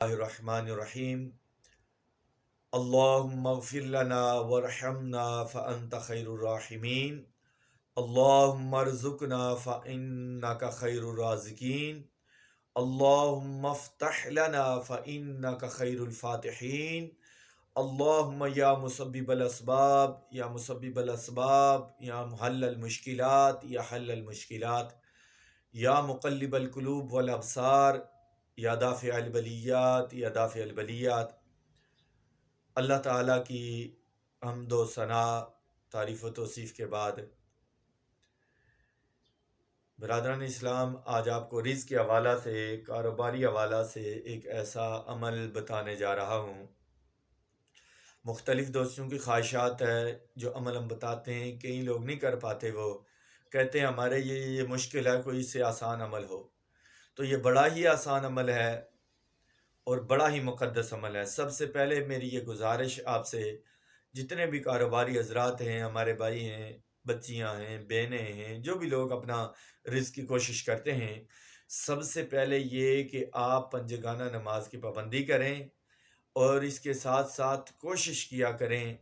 الرحمن الرحیم اللہم اغفر لنا ورحمنا فانت خیر الراحمین اللہم ارزقنا فانک خیر الرازقین اللہم افتح لنا فانک خیر الفاتحین اللہم یا مسبب الاسباب یا مسبب الاسباب یا محل المشکلات یا حل المشکلات یا مقلب القلوب والابصار یا دافع البلیات یا دافع البلیات۔ اللہ تعالیٰ کی حمد و ثنا، تعریف و توصیف کے بعد برادران اسلام، آج آپ کو رزق کے حوالہ سے، کاروباری حوالہ سے ایک ایسا عمل بتانے جا رہا ہوں۔ مختلف دوستوں کی خواہشات ہے، جو عمل ہم بتاتے ہیں کئی لوگ نہیں کر پاتے، وہ کہتے ہیں ہمارے یہ مشکل ہے، کوئی اس سے آسان عمل ہو۔ تو یہ بڑا ہی آسان عمل ہے اور بڑا ہی مقدس عمل ہے۔ سب سے پہلے میری یہ گزارش آپ سے، جتنے بھی کاروباری حضرات ہیں، ہمارے بھائی ہیں، بچیاں ہیں، بہنیں ہیں، جو بھی لوگ اپنا رزق کی کوشش کرتے ہیں، سب سے پہلے یہ کہ آپ پنجگانہ نماز کی پابندی کریں اور اس کے ساتھ ساتھ کوشش کیا کریں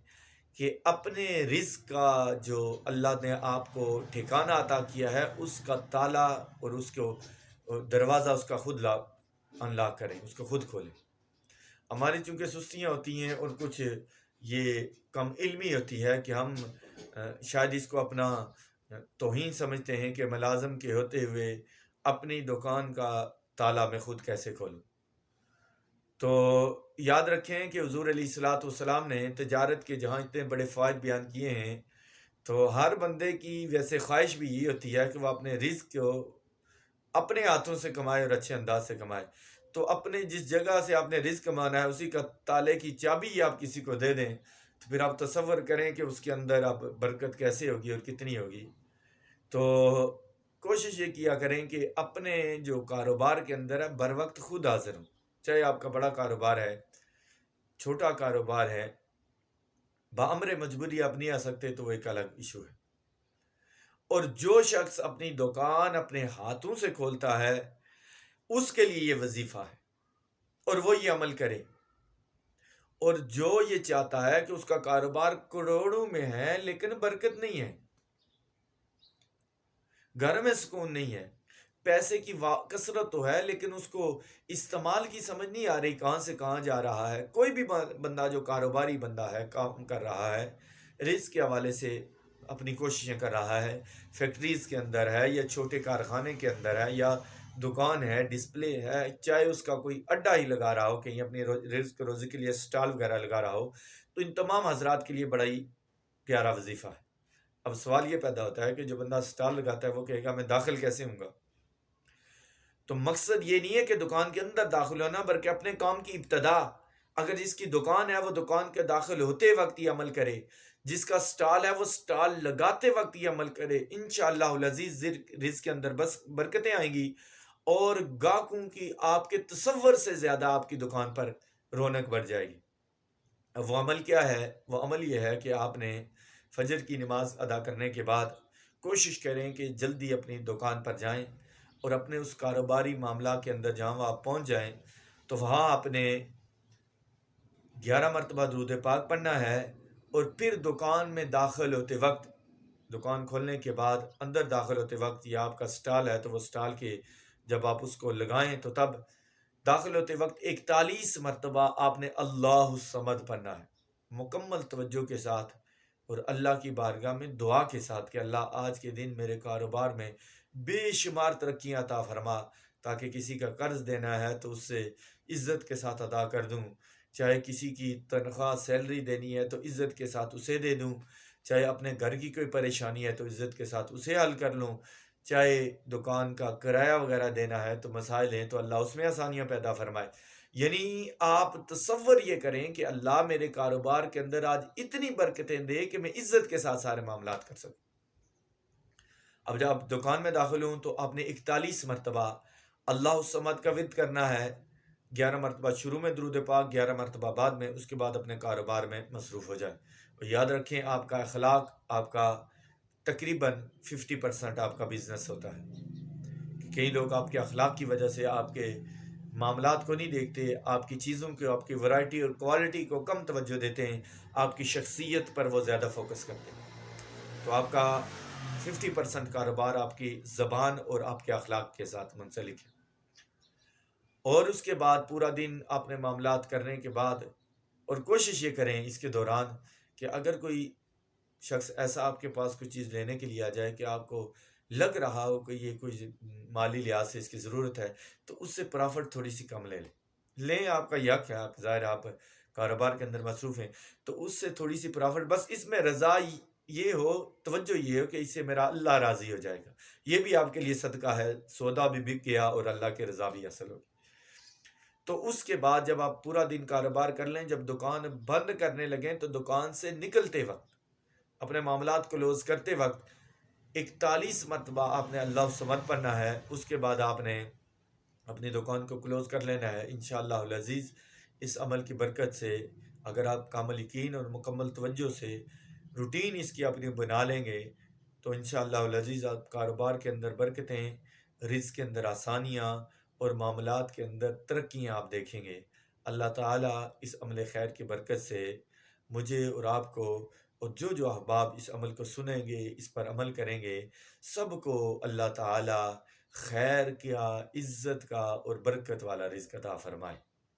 کہ اپنے رزق کا جو اللہ نے آپ کو ٹھکانہ عطا کیا ہے، اس کا تالا اور اس کو دروازہ اس کا خود انلاک کریں، اس کو خود کھولیں۔ ہماری چونکہ سستیاں ہوتی ہیں اور کچھ یہ کم علمی ہوتی ہے کہ ہم شاید اس کو اپنا توہین سمجھتے ہیں کہ ملازم کے ہوتے ہوئے اپنی دکان کا تالا میں خود کیسے کھولوں۔ تو یاد رکھیں کہ حضور علیہ الصلوۃ والسلام نے تجارت کے جہاں اتنے بڑے فوائد بیان کیے ہیں، تو ہر بندے کی ویسے خواہش بھی یہ ہوتی ہے کہ وہ اپنے رزق کو اپنے ہاتھوں سے کمائے اور اچھے انداز سے کمائے۔ تو اپنے جس جگہ سے آپ نے رزق کمانا ہے، اسی کا تالے کی چابی ہی آپ کسی کو دے دیں، تو پھر آپ تصور کریں کہ اس کے اندر اب برکت کیسے ہوگی اور کتنی ہوگی۔ تو کوشش یہ کیا کریں کہ اپنے جو کاروبار کے اندر ہے بر وقت خود حاضر ہوں، چاہے آپ کا بڑا کاروبار ہے، چھوٹا کاروبار ہے، بامر مجبوری آپ نہیں آ سکتے تو وہ ایک الگ ایشو ہے۔ اور جو شخص اپنی دکان اپنے ہاتھوں سے کھولتا ہے، اس کے لیے یہ وظیفہ ہے اور وہ یہ عمل کرے۔ اور جو یہ چاہتا ہے کہ اس کا کاروبار کروڑوں میں ہے لیکن برکت نہیں ہے، گھر میں سکون نہیں ہے، پیسے کی کثرت تو ہے لیکن اس کو استعمال کی سمجھ نہیں آ رہی، کہاں سے کہاں جا رہا ہے۔ کوئی بھی بندہ جو کاروباری بندہ ہے، کام کر رہا ہے، رزق کے حوالے سے اپنی کوششیں کر رہا ہے، فیکٹریز کے اندر ہے یا چھوٹے کارخانے کے اندر ہے یا دکان ہے، ڈسپلے ہے، چاہے اس کا کوئی اڈا ہی لگا رہا ہو، کہیں اپنی رزق روزی کے لیے سٹال وغیرہ لگا رہا ہو، تو ان تمام حضرات کے لیے بڑا ہی پیارا وظیفہ ہے۔ اب سوال یہ پیدا ہوتا ہے کہ جو بندہ سٹال لگاتا ہے وہ کہے گا میں داخل کیسے ہوں گا؟ تو مقصد یہ نہیں ہے کہ دکان کے اندر داخل ہونا، بلکہ اپنے کام کی ابتدا، اگر جس کی دکان ہے وہ دکان کے داخل ہوتے وقت یہ عمل کرے، جس کا سٹال ہے وہ سٹال لگاتے وقت یہ عمل کرے، انشاءاللہ العزیز رزق کے اندر بس برکتیں آئیں گی اور گاہکوں کی آپ کے تصور سے زیادہ آپ کی دکان پر رونق بڑھ جائے گی۔ اب وہ عمل کیا ہے؟ وہ عمل یہ ہے کہ آپ نے فجر کی نماز ادا کرنے کے بعد کوشش کریں کہ جلدی اپنی دکان پر جائیں اور اپنے اس کاروباری معاملہ کے اندر جہاں آپ پہنچ جائیں تو وہاں آپ نے 11 مرتبہ درود پاک پڑھنا ہے، اور پھر دکان میں داخل ہوتے وقت، دکان کھولنے کے بعد اندر داخل ہوتے وقت، یہ آپ کا سٹال ہے تو وہ سٹال کے جب آپ اس کو لگائیں تو تب داخل ہوتے وقت 41 مرتبہ آپ نے اللہ الصمد پڑھنا ہے، مکمل توجہ کے ساتھ اور اللہ کی بارگاہ میں دعا کے ساتھ کہ اللہ آج کے دن میرے کاروبار میں بے شمار ترقیاں عطا فرما، تاکہ کسی کا قرض دینا ہے تو اس سے عزت کے ساتھ ادا کر دوں، چاہے کسی کی تنخواہ سیلری دینی ہے تو عزت کے ساتھ اسے دے دوں، چاہے اپنے گھر کی کوئی پریشانی ہے تو عزت کے ساتھ اسے حل کر لوں، چاہے دکان کا کرایہ وغیرہ دینا ہے تو مسائل ہیں تو اللہ اس میں آسانیاں پیدا فرمائے۔ یعنی آپ تصور یہ کریں کہ اللہ میرے کاروبار کے اندر آج اتنی برکتیں دے کہ میں عزت کے ساتھ سارے معاملات کر سکوں۔ اب جب آپ دکان میں داخل ہوں تو آپ نے 41 مرتبہ اللہ الصمد کا ورد کرنا ہے، 11 مرتبہ شروع میں درود پاک، 11 مرتبہ بعد میں، اس کے بعد اپنے کاروبار میں مصروف ہو جائیں۔ اور یاد رکھیں آپ کا اخلاق آپ کا تقریباً 50% آپ کا بزنس ہوتا ہے۔ کئی لوگ آپ کے اخلاق کی وجہ سے آپ کے معاملات کو نہیں دیکھتے، آپ کی چیزوں کو، آپ کی ورائٹی اور کوالٹی کو کم توجہ دیتے ہیں، آپ کی شخصیت پر وہ زیادہ فوکس کرتے ہیں، تو آپ کا 50% کاروبار آپ کی زبان اور آپ کے اخلاق کے ساتھ منسلک ہے۔ اور اس کے بعد پورا دن اپنے معاملات کرنے کے بعد، اور کوشش یہ کریں اس کے دوران کہ اگر کوئی شخص ایسا آپ کے پاس کوئی چیز لینے کے لیے آ جائے کہ آپ کو لگ رہا ہو کہ یہ کوئی مالی لحاظ سے اس کی ضرورت ہے، تو اس سے پرافٹ تھوڑی سی کم لیں، آپ کا یک ہے، آپ ظاہر آپ کاروبار کے اندر مصروف ہیں، تو اس سے تھوڑی سی پرافٹ، بس اس میں رضا یہ ہو، توجہ یہ ہو کہ اس سے میرا اللہ راضی ہو جائے گا، یہ بھی آپ کے لیے صدقہ ہے، سودا بھی بک گیا اور اللہ کی رضا بھی حاصل ہوگی۔ تو اس کے بعد جب آپ پورا دن کاروبار کر لیں، جب دکان بند کرنے لگیں تو دکان سے نکلتے وقت، اپنے معاملات کلوز کرتے وقت 41 مرتبہ آپ نے اللہ الصمد پڑھنا ہے، اس کے بعد آپ نے اپنی دکان کو کلوز کر لینا ہے۔ انشاءاللہ العزیز اس عمل کی برکت سے اگر آپ کامل یقین اور مکمل توجہ سے روٹین اس کی اپنی بنا لیں گے تو انشاءاللہ العزیز آپ کاروبار کے اندر برکتیں، رزق کے اندر آسانیاں اور معاملات کے اندر ترقیاں آپ دیکھیں گے۔ اللہ تعالیٰ اس عمل خیر کی برکت سے مجھے اور آپ کو اور جو احباب اس عمل کو سنیں گے، اس پر عمل کریں گے، سب کو اللہ تعالیٰ خیر کیا، عزت کا اور برکت والا رزق عطا فرمائے۔